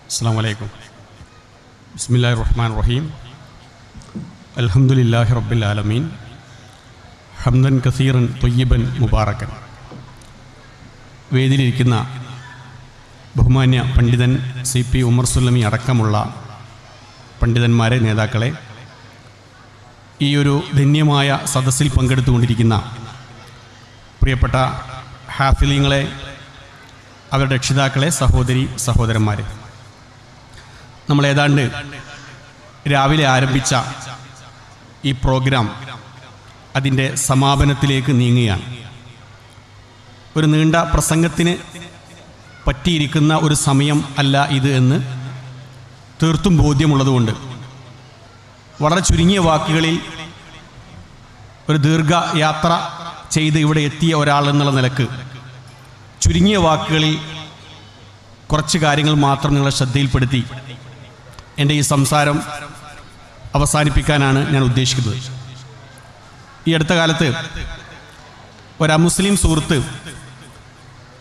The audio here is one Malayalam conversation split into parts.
അസ്സലാമു അലൈക്കും. ബിസ്മില്ലാഹിർ റഹ്മാനിർ റഹീം. അൽഹംദുലില്ലാഹി റബ്ബിൽ ആലമീൻ. ഹംദൻ കസീറൻ ത്വയ്യിബൻ മുബാറക്കൻ. വേദിയിലിരിക്കുന്ന ബഹുമാന്യ പണ്ഡിതൻ CP ഉമർ സുല്ലമി അടക്കമുള്ള പണ്ഡിതന്മാരെ, നേതാക്കളെ, ഈ ഒരു ധന്യമായ സദസ്സിൽ പങ്കെടുത്തുകൊണ്ടിരിക്കുന്ന പ്രിയപ്പെട്ട ഹാഫിലീങ്ങളെ, അവരുടെ രക്ഷിതാക്കളെ, സഹോദരന്മാരെ, നമ്മൾ ഏതാണ്ട് രാവിലെ ആരംഭിച്ച ഈ പ്രോഗ്രാം അതിൻ്റെ സമാപനത്തിലേക്ക് നീങ്ങുകയാണ്. ഒരു നീണ്ട പ്രസംഗത്തിന് പറ്റിയിരിക്കുന്ന ഒരു സമയം അല്ല ഇത് എന്ന് തീർത്തും ബോധ്യമുള്ളതുകൊണ്ട് വളരെ ചുരുങ്ങിയ വാക്കുകളിൽ ഒരു ദീർഘയാത്ര ചെയ്ത് ഇവിടെ എത്തിയ ഒരാൾ എന്നുള്ള നിലക്ക് ചുരുങ്ങിയ വാക്കുകളിൽ കുറച്ച് കാര്യങ്ങൾ മാത്രം നിങ്ങളെ ശ്രദ്ധയിൽപ്പെടുത്തി എൻ്റെ ഈ സംസാരം അവസാനിപ്പിക്കാനാണ് ഞാൻ ഉദ്ദേശിക്കുന്നത്. ഈ അടുത്ത കാലത്ത് ഒരു അമുസ്ലിം സുഹൃത്ത്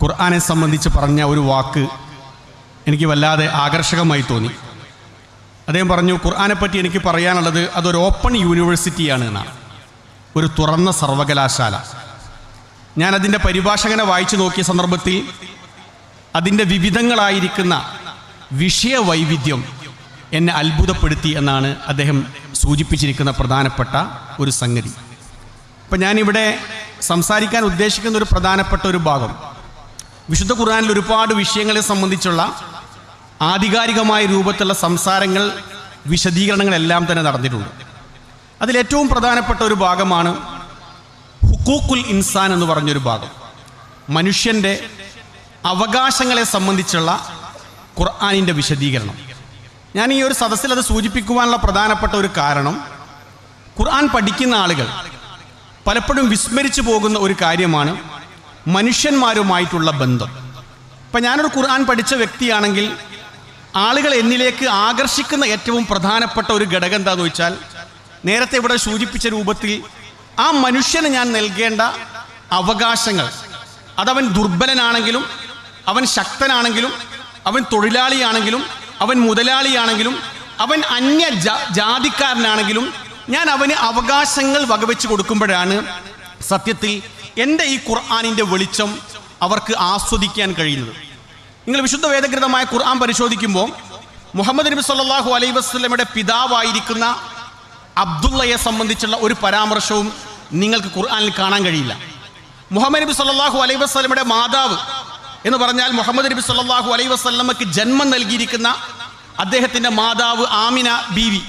ഖുർആനെ സംബന്ധിച്ച് പറഞ്ഞ ഒരു വാക്ക് എനിക്ക് വല്ലാതെ ആകർഷകമായി തോന്നി. അദ്ദേഹം പറഞ്ഞു, ഖുർആനെപ്പറ്റി എനിക്ക് പറയാനുള്ളത് അതൊരു ഓപ്പൺ യൂണിവേഴ്സിറ്റിയാണ് എന്നാണ്, ഒരു തുറന്ന സർവകലാശാല. ഞാനതിൻ്റെ പരിഭാഷകനെ വായിച്ചു നോക്കിയ സന്ദർഭത്തിൽ അതിൻ്റെ വിവിധങ്ങളായിരിക്കുന്ന വിഷയവൈവിധ്യം എന്നെ അത്ഭുതപ്പെടുത്തി എന്നാണ് അദ്ദേഹം സൂചിപ്പിച്ചിരിക്കുന്ന പ്രധാനപ്പെട്ട ഒരു സംഗതി. അപ്പം ഞാനിവിടെ സംസാരിക്കാൻ ഉദ്ദേശിക്കുന്ന ഒരു പ്രധാനപ്പെട്ട ഒരു ഭാഗം, വിശുദ്ധ ഖുർആനിൽ ഒരുപാട് വിഷയങ്ങളെ സംബന്ധിച്ചുള്ള ആധികാരികമായ രൂപത്തിലുള്ള സംസാരങ്ങൾ, വിശദീകരണങ്ങളെല്ലാം തന്നെ നടന്നിട്ടുണ്ട്. അതിലേറ്റവും പ്രധാനപ്പെട്ട ഒരു ഭാഗമാണ് ഹുഖൂഖുൽ ഇൻസാൻ എന്ന് പറഞ്ഞൊരു ഭാഗം. മനുഷ്യൻ്റെ അവകാശങ്ങളെ സംബന്ധിച്ചുള്ള ഖുർആനിൻ്റെ വിശദീകരണം. ഞാൻ ഈ ഒരു സദസ്സിൽ അത് സൂചിപ്പിക്കുവാനുള്ള പ്രധാനപ്പെട്ട ഒരു കാരണം, ഖുർആൻ പഠിക്കുന്ന ആളുകൾ പലപ്പോഴും വിസ്മരിച്ചു പോകുന്ന ഒരു കാര്യമാണ് മനുഷ്യന്മാരുമായിട്ടുള്ള ബന്ധം. ഇപ്പം ഞാനൊരു ഖുർആൻ പഠിച്ച വ്യക്തിയാണെങ്കിൽ ആളുകൾ എന്നിലേക്ക് ആകർഷിക്കുന്ന ഏറ്റവും പ്രധാനപ്പെട്ട ഒരു ഘടകം എന്താണെന്ന് വെച്ചാൽ, നേരത്തെ ഇവിടെ സൂചിപ്പിച്ച രൂപത്തിൽ ആ മനുഷ്യന് ഞാൻ നൽകേണ്ട അവകാശങ്ങൾ, അതവൻ ദുർബലനാണെങ്കിലും, അവൻ ശക്തനാണെങ്കിലും, അവൻ തൊഴിലാളിയാണെങ്കിലും, അവൻ മുതലാളിയാണെങ്കിലും, അവൻ അന്യ ജാതിക്കാരനാണെങ്കിലും, ഞാൻ അവന് അവകാശങ്ങൾ വകവെച്ച് കൊടുക്കുമ്പോഴാണ് സത്യത്തിൽ എൻ്റെ ഈ ഖുർആനിൻ്റെ വെളിച്ചം അവർക്ക് ആസ്വദിക്കാൻ കഴിയുന്നത്. നിങ്ങൾ വിശുദ്ധ വേദഗ്രന്ഥമായ ഖുർആൻ പരിശോധിക്കുമ്പോൾ മുഹമ്മദ് നബി സല്ലല്ലാഹു അലൈഹി വസല്ലമയുടെ പിതാവായിരിക്കുന്ന അബ്ദുള്ളയെ സംബന്ധിച്ചുള്ള ഒരു പരാമർശവും നിങ്ങൾക്ക് ഖുർആനിൽ കാണാൻ കഴിയില്ല. മുഹമ്മദ് നബി സല്ലല്ലാഹു അലൈഹി വസല്ലമയുടെ മാതാവ് എന്ന് പറഞ്ഞാൽ മുഹമ്മദ് നബി സല്ലല്ലാഹു അലൈഹി വസല്ലമയ്ക്ക് ജന്മം നൽകിയിരിക്കുന്ന അദ്ദേഹത്തിൻ്റെ മാതാവ് ആമിന ബീവി,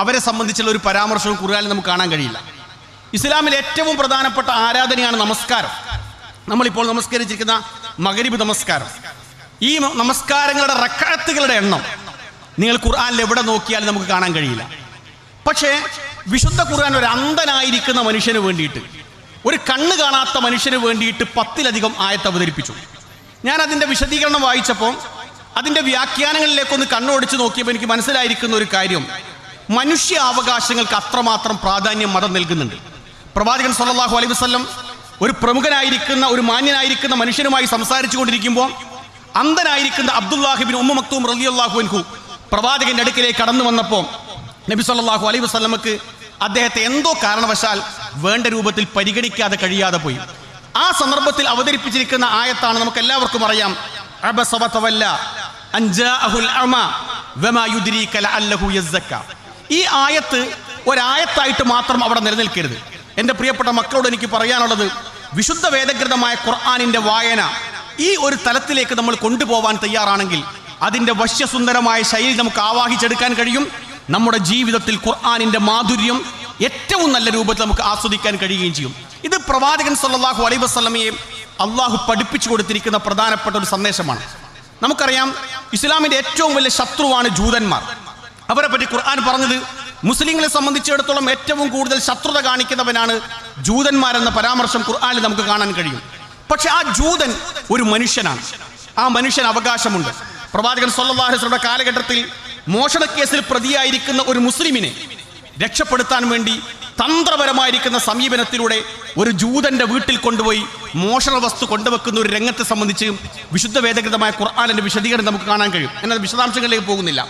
അവരെ സംബന്ധിച്ചുള്ള ഒരു പരാമർശവും ഖുർആനിൽ നമുക്ക് കാണാൻ കഴിയില്ല. ഇസ്ലാമിൽ ഏറ്റവും പ്രധാനപ്പെട്ട ആരാധനയാണ് നമസ്കാരം. നമ്മളിപ്പോൾ നമസ്കരിച്ചിരിക്കുന്ന മഗ്രിബ് നമസ്കാരം. ഈ നമസ്കാരങ്ങളുടെ റക്അത്തുകളുടെ എണ്ണം നിങ്ങൾ ഖുർആനിൽ എവിടെ നോക്കിയാലും നമുക്ക് കാണാൻ കഴിയില്ല. പക്ഷേ വിശുദ്ധ ഖുർആൻ ഒരു അന്ധനായിരിക്കുന്ന മനുഷ്യന് വേണ്ടിയിട്ട്, ഒരു കണ്ണ് കാണാത്ത മനുഷ്യന് വേണ്ടിയിട്ട് 10-ലധികം ആയത്ത് അവതരിപ്പിച്ചു. ഞാൻ അതിൻ്റെ വിശദീകരണം വായിച്ചപ്പോൾ അതിൻ്റെ വ്യാഖ്യാനങ്ങളിലേക്കൊന്ന് കണ്ണോടിച്ച് നോക്കിയപ്പോൾ എനിക്ക് മനസ്സിലായിരിക്കുന്ന ഒരു കാര്യം, മനുഷ്യ അവകാശങ്ങൾക്ക് അത്രമാത്രം പ്രാധാന്യം മതം നൽകുന്നുണ്ട്. പ്രവാചകൻ സല്ലല്ലാഹു അലൈഹി വസല്ലം ഒരു പ്രമുഖനായിരിക്കുന്ന, ഒരു മാന്യനായിരിക്കുന്ന മനുഷ്യനുമായി സംസാരിച്ചു കൊണ്ടിരിക്കുമ്പോൾ അന്ധനായിരിക്കുന്ന അബ്ദുല്ലാഹി ഇബ്നു ഉമ്മ മക്തൂം റളിയല്ലാഹു അൻഹു പ്രവാചകന്റെ അടുക്കിലേക്ക് കടന്നു വന്നപ്പോൾ നബി സല്ലല്ലാഹു അലൈഹി വസല്ലമക്ക് അദ്ദേഹത്തെ എന്തോ കാരണവശാൽ വേണ്ട രൂപത്തിൽ പരിഗണിക്കാതെ കഴിയാതെ പോയി. ആ സന്ദർഭത്തിൽ അവതരിപ്പിച്ചിരിക്കുന്ന ആയത്താണ് നമുക്ക് എല്ലാവർക്കും അറിയാം, അബസ വതവല്ല അൻ ജാഅഹുൽ അമാ വമാ യുദ്രീക ലഅല്ലഹു യസ്സക്ക. ഈ ആയത്ത് ഒരായത്തായിട്ട് മാത്രം അവിടെ നിലനിൽക്കരുത്. എൻ്റെ പ്രിയപ്പെട്ട മക്കളോട് എനിക്ക് പറയാനുള്ളത്, വിശുദ്ധ വേദഗ്രന്ഥമായ ഖുർആനിൻ്റെ വായന ഈ ഒരു തലത്തിലേക്ക് നമ്മൾ കൊണ്ടുപോകാൻ തയ്യാറാണെങ്കിൽ അതിൻ്റെ വശ്യസുന്ദരമായ ശൈലി നമുക്ക് ആവാഹിച്ചെടുക്കാൻ കഴിയും. നമ്മുടെ ജീവിതത്തിൽ ഖുർആനിൻ്റെ മാധുര്യം ഏറ്റവും നല്ല രൂപത്തിൽ നമുക്ക് ആസ്വദിക്കാൻ കഴിയുകയും ചെയ്യും. ഇത് പ്രവാചകൻ സല്ലല്ലാഹു അലൈഹി വസല്ലമയെ അള്ളാഹു പഠിപ്പിച്ചു കൊടുത്തിരിക്കുന്ന പ്രധാനപ്പെട്ട ഒരു സന്ദേശമാണ്. നമുക്കറിയാം, ഇസ്ലാമിൻ്റെ ഏറ്റവും വലിയ ശത്രുവാണ് ജൂതന്മാർ. അവരെ പറ്റി ഖുർആൻ പറഞ്ഞത്, മുസ്ലിങ്ങളെ സംബന്ധിച്ചിടത്തോളം ഏറ്റവും കൂടുതൽ ശത്രുത കാണിക്കുന്നവനാണ് ജൂതന്മാരെന്ന പരാമർശം ഖുർആനിൽ നമുക്ക് കാണാൻ കഴിയും. പക്ഷെ ആ ജൂതൻ ഒരു മനുഷ്യനാണ്, ആ മനുഷ്യന് അവകാശമുണ്ട്. പ്രവാചകൻ സല്ലല്ലാഹു അലൈഹി വസല്ലമയുടെ കാലഘട്ടത്തിൽ മോഷണക്കേസിൽ പ്രതിയായിരിക്കുന്ന ഒരു മുസ്ലിമിനെ രക്ഷപ്പെടുത്താൻ വേണ്ടി തന്ത്രപരമായിരിക്കുന്ന സമീപനത്തിലൂടെ ഒരു ജൂതന്റെ വീട്ടിൽ കൊണ്ടുപോയി മോഷണ വസ്തു കൊണ്ടുവെക്കുന്ന ഒരു രംഗത്തെ സംബന്ധിച്ച് വിശുദ്ധ വേദഗ്രന്ഥമായ ഖുർആനിന്റെ വിശദീകരണം നമുക്ക് കാണാൻ കഴിയും. എന്നാൽ വിശദാംശങ്ങളിലേക്ക് പോകുന്നില്ല.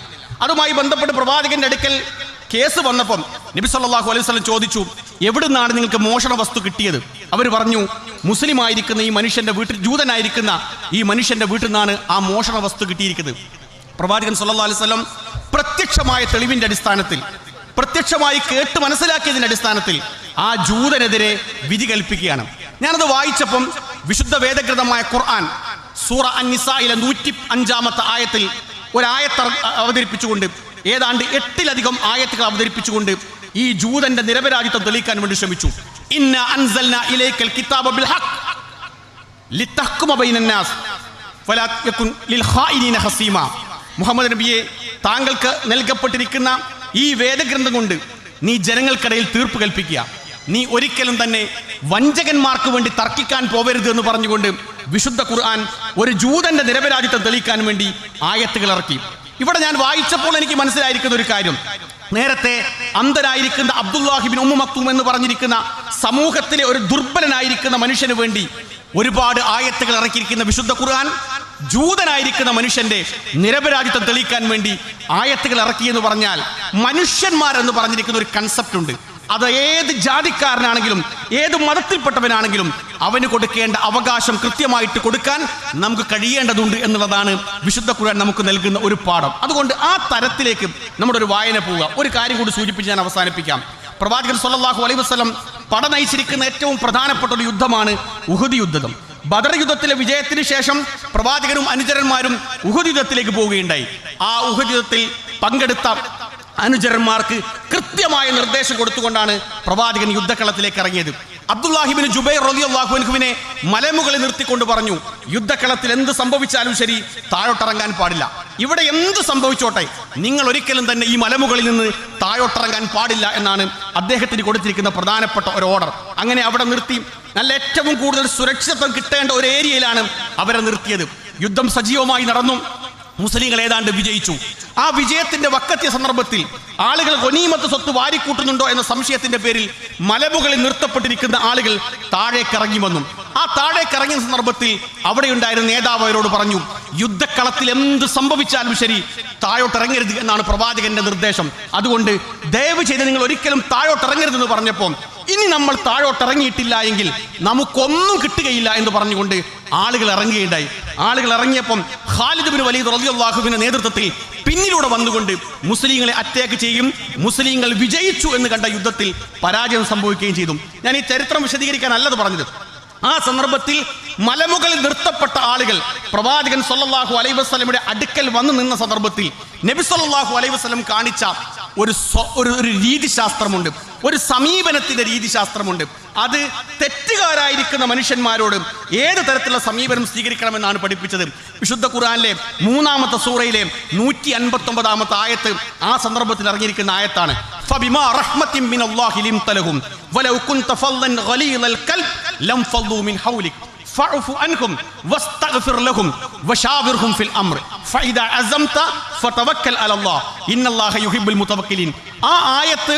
അതുമായി ബന്ധപ്പെട്ട് പ്രവാചകന്റെ അടുക്കൽ കേസ് വന്നപ്പം നബി സല്ലല്ലാഹു അലൈഹി വസല്ലം ചോദിച്ചു, എവിടുന്നാണ് നിങ്ങൾക്ക് മോഷണ വസ്തു കിട്ടിയത്? അവർ പറഞ്ഞു, മുസ്ലിം ആയിരിക്കുന്ന ഈ മനുഷ്യന്റെ വീട്ടിൽ, ജൂതനായിരിക്കുന്ന ഈ മനുഷ്യന്റെ വീട്ടിൽ നിന്നാണ് ആ മോഷണ വസ്തു കിട്ടിയിരിക്കുന്നത്. പ്രവാചകൻ സല്ലല്ലാഹു അലൈഹി വസല്ലം പ്രത്യക്ഷമായ തെളിവിന്റെ അടിസ്ഥാനത്തിൽ, പ്രത്യക്ഷമായി കേട്ട് മനസ്സിലാക്കിയതിന്റെ അടിസ്ഥാനത്തിൽ ആ ജൂതനെതിരെ വിധി കൽപ്പിക്കുകയാണ്. ഞാനത് വായിച്ചപ്പം വിശുദ്ധ വേദഗ്രന്ഥമായ ഖുർആൻ സൂറ അൻ-നിസായിലെ 105-ാമത്തെ ആയത്തിൽ ഒരായത്ത് അവതരിപ്പിച്ചുകൊണ്ട്, ഏതാണ്ട് 8-ലധികം ആയത്തുകൾ അവതരിപ്പിച്ചുകൊണ്ട് ഈ ജൂതന്റെ നിരപരാധിത്വം തെളിയിക്കാൻ വേണ്ടി ശ്രമിച്ചു. ഇന്നാ അൻസൽനാ ഇലൈക്കൽ കിതാബ ബിൽ ഹഖ് ലിതഹ്കുമ ബൈനന്നാസ് ഫലാ യകുൻ ലിൽ ഖായിനീന ഹസീമ. മുഹമ്മദ് നബിയെ, താങ്കൾക്ക് നൽകപ്പെട്ടിരിക്കുന്ന ഈ വേദഗ്രന്ഥം കൊണ്ട് നീ ജനങ്ങൾക്കിടയിൽ തീർപ്പ് കൽപ്പിക്കുക. നീ ഒരിക്കലും തന്നെ വഞ്ചകന്മാർക്ക് വേണ്ടി തർക്കിക്കാൻ പോവരുത് എന്ന് പറഞ്ഞുകൊണ്ട് വിശുദ്ധ ഖുർആൻ ഒരു ജൂതന്റെ നിരപരാധിത്വം തെളിയിക്കാൻ വേണ്ടി ആയത്തുകൾ ഇറക്കി. ഇവിടെ ഞാൻ വായിച്ചപ്പോൾ എനിക്ക് മനസ്സിലായിരിക്കുന്ന ഒരു കാര്യം, നേരത്തെ അന്ധനായിരിക്കുന്ന അബ്ദുല്ലാഹിബിൻ ഉമ്മു മക്തൂം എന്ന് പറഞ്ഞിരിക്കുന്ന സമൂഹത്തിലെ ഒരു ദുർബലനായിരിക്കുന്ന മനുഷ്യന് വേണ്ടി ഒരുപാട് ആയത്തുകൾ ഇറക്കിയിരിക്കുന്ന വിശുദ്ധ ഖുർആൻ ജൂതനായിരിക്കുന്ന മനുഷ്യന്റെ നിരപരാധിത്വം തെളിയിക്കാൻ വേണ്ടി ആയത്തുകൾ ഇറക്കി എന്ന് പറഞ്ഞാൽ, മനുഷ്യന്മാരെന്ന് പറഞ്ഞിരിക്കുന്ന ഒരു കൺസെപ്റ്റ് ഉണ്ട്. അത് ഏത് ജാതിക്കാരനാണെങ്കിലും ഏത് മതത്തിൽപ്പെട്ടവനാണെങ്കിലും അവന് കൊടുക്കേണ്ട അവകാശം കൃത്യമായിട്ട് കൊടുക്കാൻ നമുക്ക് കഴിയേണ്ടതുണ്ട് എന്നുള്ളതാണ് വിശുദ്ധ ഖുർആൻ നമുക്ക് നൽകുന്ന ഒരു പാഠം. അതുകൊണ്ട് ആ തരത്തിലേക്ക് നമ്മുടെ ഒരു വായന പോവുക. ഒരു കാര്യം കൂടി സൂചിപ്പിച്ച് ഞാൻ അവസാനിപ്പിക്കാം. പ്രവാചകൻ സല്ലല്ലാഹു അലൈഹി വസല്ലം പട നയിച്ചിരിക്കുന്ന ഏറ്റവും പ്രധാനപ്പെട്ട ഒരു യുദ്ധമാണ് ഉഹദ് യുദ്ധം. ബദർ യുദ്ധത്തിലെ വിജയത്തിന് ശേഷം പ്രവാചകരും അനുചരന്മാരും ഉഹദ് യുദ്ധത്തിലേക്ക് പോവുകയുണ്ടായി. ആ ഉഹദ് യുദ്ധത്തിൽ പങ്കെടുത്ത അനുചരന്മാർക്ക് കൃത്യമായ നിർദ്ദേശം കൊടുത്തുകൊണ്ടാണ് പ്രവാചകൻ യുദ്ധക്കളത്തിലേക്ക് ഇറങ്ങിയത്. അബ്ദുല്ലാഹിബിൻ ജുബൈർ റളിയല്ലാഹു അൻഹുവിനെ മലമുകളിൽ നിർത്തിക്കൊണ്ട് പറഞ്ഞു, യുദ്ധക്കളത്തിൽ എന്ത് സംഭവിച്ചാലും ശരി താഴോട്ടിറങ്ങാൻ പാടില്ല. ഇവിടെ എന്ത് സംഭവിച്ചോട്ടെ, നിങ്ങൾ ഒരിക്കലും തന്നെ ഈ മലമുകളിൽ നിന്ന് താഴോട്ടിറങ്ങാൻ പാടില്ല എന്നാണ് അദ്ദേഹത്തിന് കൊടുത്തിരിക്കുന്ന പ്രധാനപ്പെട്ട ഒരു ഓർഡർ. അങ്ങനെ അവിടെ നിർത്തി നല്ല ഏറ്റവും കൂടുതൽ സുരക്ഷിതത്വം കിട്ടേണ്ട ഒരു ഏരിയയിലാണ് അവരെ നിർത്തിയത്. യുദ്ധം സജീവമായി നടന്നു. മുസ്ലിങ്ങൾ ഏതാണ്ട് വിജയിച്ചു. ആ വിജയത്തിന്റെ വക്കത്തിയ സന്ദർഭത്തിൽ ആളുകൾ ഗനീമത്ത് സ്വത്ത് വാരിക്കൂട്ടുന്നുണ്ടോ എന്ന സംശയത്തിന്റെ പേരിൽ മലമുകളിൽ നിർത്തപ്പെട്ടിരിക്കുന്ന ആളുകൾ താഴേക്കിറങ്ങി വന്നു. ആ താഴേക്കിറങ്ങിയ സന്ദർഭത്തിൽ അവിടെ ഉണ്ടായിരുന്ന നേതാവ് അവരോട് പറഞ്ഞു, യുദ്ധക്കളത്തിൽ എന്ത് സംഭവിച്ചാലും ശരി താഴോട്ടിറങ്ങരുത് എന്നാണ് പ്രവാചകന്റെ നിർദ്ദേശം. അതുകൊണ്ട് ദയവ് ചെയ്ത് നിങ്ങൾ ഒരിക്കലും താഴോട്ടിറങ്ങരുതെന്ന് പറഞ്ഞപ്പോൾ, ഇനി നമ്മൾ താഴോട്ടിറങ്ങിയിട്ടില്ല എങ്കിൽ നമുക്കൊന്നും കിട്ടുകയില്ല എന്ന് പറഞ്ഞുകൊണ്ട് ആളുകൾ ഇറങ്ങുകയുണ്ടായി. ആളുകൾ ഇറങ്ങിയപ്പം ഖാലിദ് ബിൻ വലീദ് റളിയല്ലാഹുവിന്റെ നേതൃത്വത്തിൽ പിന്നിലൂടെ വന്നുകൊണ്ട് മുസ്ലിങ്ങളെ അറ്റാക്ക് ചെയ്യും, മുസ്ലിങ്ങൾ വിജയിച്ചു എന്ന് കണ്ട യുദ്ധത്തിൽ പരാജയം സംഭവിക്കുകയും ചെയ്തു. ഞാൻ ഈ ചരിത്രം വിശദീകരിക്കാനല്ലത് പറഞ്ഞത്. ആ സന്ദർഭത്തിൽ മലമുകളിൽ നിർത്തപ്പെട്ട ആളുകൾ പ്രവാചകൻ സല്ലല്ലാഹു അലൈഹി വസല്ലമയുടെ അടുക്കൽ വന്നു നിന്ന സന്ദർഭത്തിൽ നബി സല്ലല്ലാഹു അലൈഹി വസല്ലം കാണിച്ച ഒരു രീതിശാസ്ത്രമുണ്ട്, ഒരു സമീപനത്തിന്റെ രീതിശാസ്ത്രമുണ്ട്. അത് തെറ്റുകാരായിരിക്കുന്ന മനുഷ്യന്മാരോട് ഏത് തരത്തിലുള്ള സമീപനം സ്വീകരിക്കണമെന്നാണ് പഠിപ്പിച്ചത്. വിശുദ്ധ ഖുർആനിലെ 3-ാമത്തെ സൂറയിലെ 159-ാമത്തെ ആയത്ത് ആ സന്ദർഭത്തിൽ ഇറങ്ങിയിരിക്കുന്ന ആയത്താണ്. ഫബിമാ റഹ്മത്തിൻ മിനല്ലാഹി ലിംതലഹും വലൗ കുൻത ഫല്ലൻ ഗലീലൽ ഖൽബ് ലം ഫളൂ മിൻ ഹൗലിക് ഫഅഫു അൻഹും വസ്തഗ്ഫിർ ലഹും വശാവിർഹും ഫിൽ അംർ ഫഇദാ അസംത ഫതവക്കൽ അലല്ലാഹ് ഇന്നല്ലാഹ യുഹിബ്ബുൽ മുതവക്കിലീൻ. ആ ആയത്ത്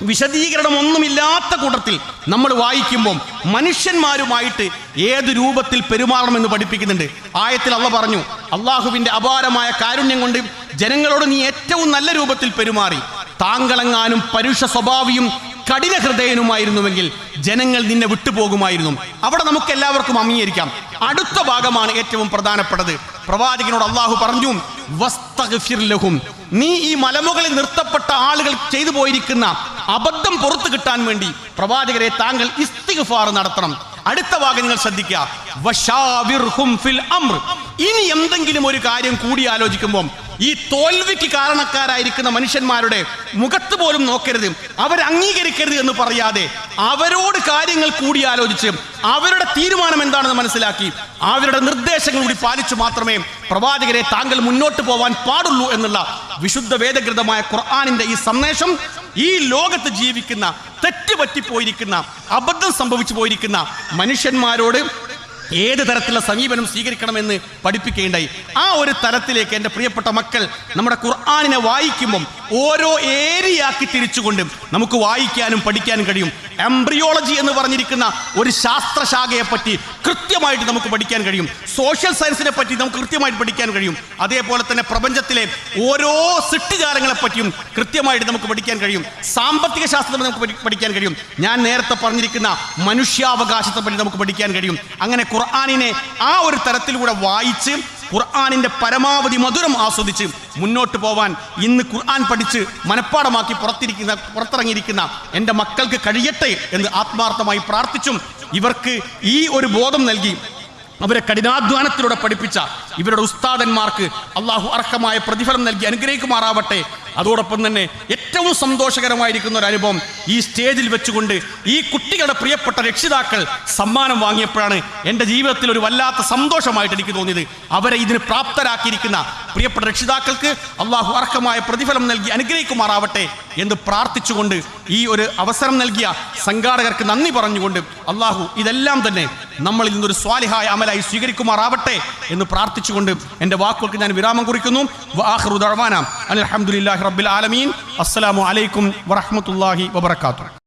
വിശദീകരണമൊന്നുമില്ലാത്ത കൂട്ടത്തിൽ നമ്മൾ വായിക്കുമ്പോൾ മനുഷ്യന്മാരുമായിട്ട് ഏത് രൂപത്തിൽ പെരുമാറണമെന്ന് പഠിപ്പിക്കുന്നുണ്ട്. ആയത്തിൽ അള്ളാഹ് പറഞ്ഞു, അള്ളാഹുവിന്റെ അപാരമായ കാരുണ്യം കൊണ്ട് ജനങ്ങളോട് നീ ഏറ്റവും നല്ല രൂപത്തിൽ പെരുമാറി, താങ്കളെങ്ങാനും പരുഷ സ്വഭാവിയും കഠിന ഹൃദയനുമായിരുന്നുവെങ്കിൽ ജനങ്ങൾ നിന്നെ വിട്ടുപോകുമായിരുന്നു. അവിടെ നമുക്ക് എല്ലാവർക്കും അംഗീകരിക്കാം. അടുത്ത ഭാഗമാണ് ഏറ്റവും പ്രധാനപ്പെട്ടത്. പ്രവാചകനോട് അള്ളാഹു പറഞ്ഞു, വസ്തഗ്ഫിർ ലഹും, നീ ഈ മലമുകളിൽ നിർത്തപ്പെട്ട ആളുകൾ ചെയ്തു പോയിരിക്കുന്ന അബദ്ധം പുറത്തു കിട്ടാൻ വേണ്ടി പ്രവാചകരെ താങ്കൾ ഇസ്തിഗ്ഫാർ നടത്തണം. അടുത്ത ഭാഗം നിങ്ങൾ ശ്രദ്ധിക്കുക, വശാവിർഹും ഫിൽ അംർ. ഇനി എന്തെങ്കിലും ഒരു കാര്യം കൂടി ആലോചിക്കുമ്പോൾ ഈ തോൽവിക്ക് കാരണക്കാരായിരിക്കുന്ന മനുഷ്യന്മാരുടെ മുഖത്ത് പോലും നോക്കരുത്, അവർ അംഗീകരിക്കരുത് എന്ന് പറയാതെ അവരോട് കാര്യങ്ങൾ കൂടിയാലോചിച്ച് അവരുടെ തീരുമാനം എന്താണെന്ന് മനസ്സിലാക്കി അവരുടെ നിർദ്ദേശങ്ങൾ കൂടി പാലിച്ചു മാത്രമേ പ്രവാചകരെ താങ്കൾ മുന്നോട്ട് പോവാൻ പാടുള്ളൂ എന്നുള്ള വിശുദ്ധ വേദഗ്രന്ഥമായ ഖുർആനിന്റെ ഈ സന്ദേശം ഈ ലോകത്ത് ജീവിക്കുന്ന തെറ്റുപറ്റിപ്പോയിരിക്കുന്ന അബദ്ധം സംഭവിച്ചു പോയിരിക്കുന്ന മനുഷ്യന്മാരോട് ഏത് തരത്തിലുള്ള സമീപനം സ്വീകരിക്കണമെന്ന് പഠിപ്പിക്കുകയുണ്ടായി. ആ ഒരു തലത്തിലേക്ക് എൻ്റെ പ്രിയപ്പെട്ട മക്കൾ നമ്മുടെ ഖുർആനിനെ വായിക്കുമ്പം ഓരോ ഏരിയയാക്കി തിരിച്ചുകൊണ്ട് നമുക്ക് വായിക്കാനും പഠിക്കാനും കഴിയും. എംബ്രിയോളജി എന്ന് പറഞ്ഞിരിക്കുന്ന ഒരു ശാസ്ത്രശാഖയെ പറ്റി കൃത്യമായിട്ട് നമുക്ക് പഠിക്കാൻ കഴിയും. സോഷ്യൽ സയൻസിനെ പറ്റി നമുക്ക് കൃത്യമായിട്ട് പഠിക്കാൻ കഴിയും. അതേപോലെ തന്നെ പ്രപഞ്ചത്തിലെ ഓരോ സൃഷ്ടിജാലങ്ങളെ പറ്റിയും കൃത്യമായിട്ട് നമുക്ക് പഠിക്കാൻ കഴിയും. സാമ്പത്തിക ശാസ്ത്രം നമുക്ക് പഠിക്കാൻ കഴിയും. ഞാൻ നേരത്തെ പറഞ്ഞിരിക്കുന്ന മനുഷ്യാവകാശത്തെ പറ്റി നമുക്ക് പഠിക്കാൻ കഴിയും. അങ്ങനെ ഖുർആനിനെ ആ ഒരു തരത്തിലൂടെ വായിച്ച് ഖുർആനിന്റെ പരമാവധി മധുരം ആസ്വദിച്ച് മുന്നോട്ട് പോവാൻ ഇന്ന് ഖുർആൻ പഠിച്ച് മനഃപ്പാടമാക്കി പുറത്തിറങ്ങിയിരിക്കുന്ന എൻ്റെ മക്കൾക്ക് കഴിയട്ടെ എന്ന് ആത്മാർത്ഥമായി പ്രാർത്ഥിച്ചും ഇവർക്ക് ഈ ഒരു ബോധം നൽകി അവരെ കഠിനാധ്വാനത്തിലൂടെ പഠിപ്പിച്ച ഇവരുടെ ഉസ്താദന്മാർക്ക് അള്ളാഹു അർഹമായ പ്രതിഫലം നൽകി അനുഗ്രഹിക്കുമാറാവട്ടെ. അതോടൊപ്പം തന്നെ ഏറ്റവും സന്തോഷകരമായിരിക്കുന്ന ഒരു അനുഭവം ഈ സ്റ്റേജിൽ വെച്ചുകൊണ്ട് ഈ കുട്ടികളുടെ പ്രിയപ്പെട്ട രക്ഷിതാക്കൾ സമ്മാനം വാങ്ങിയപ്പോഴാണ് എൻ്റെ ജീവിതത്തിൽ ഒരു വല്ലാത്ത സന്തോഷമായിട്ട് എനിക്ക് തോന്നിയത്. അവരെ ഇതിന് പ്രാപ്തരാക്കിയിരിക്കുന്ന പ്രിയപ്പെട്ട രക്ഷിതാക്കൾക്ക് അള്ളാഹു അർഹമായ പ്രതിഫലം നൽകി അനുഗ്രഹിക്കുമാറാവട്ടെ എന്ന് പ്രാർത്ഥിച്ചുകൊണ്ട് ഈ ഒരു അവസരം നൽകിയ സംഘാടകർക്ക് നന്ദി പറഞ്ഞുകൊണ്ട് അള്ളാഹു ഇതെല്ലാം തന്നെ നമ്മളിൽ നിന്നൊരു സ്വാലിഹായ അമലായി സ്വീകരിക്കുമാറാവട്ടെ എന്ന് പ്രാർത്ഥിച്ചുകൊണ്ട് എൻ്റെ വാക്കുകൾക്ക് ഞാൻ വിരാമം കുറിക്കുന്നു. വആഖിറു ദഅ്വാനാ അൽഹംദുലില്ലാഹി റബ്ബിൽ ആലമീൻ. അസ്സലാമു അലൈക്കും വറഹ്മത്തുള്ളാഹി വബറകാതുഹു.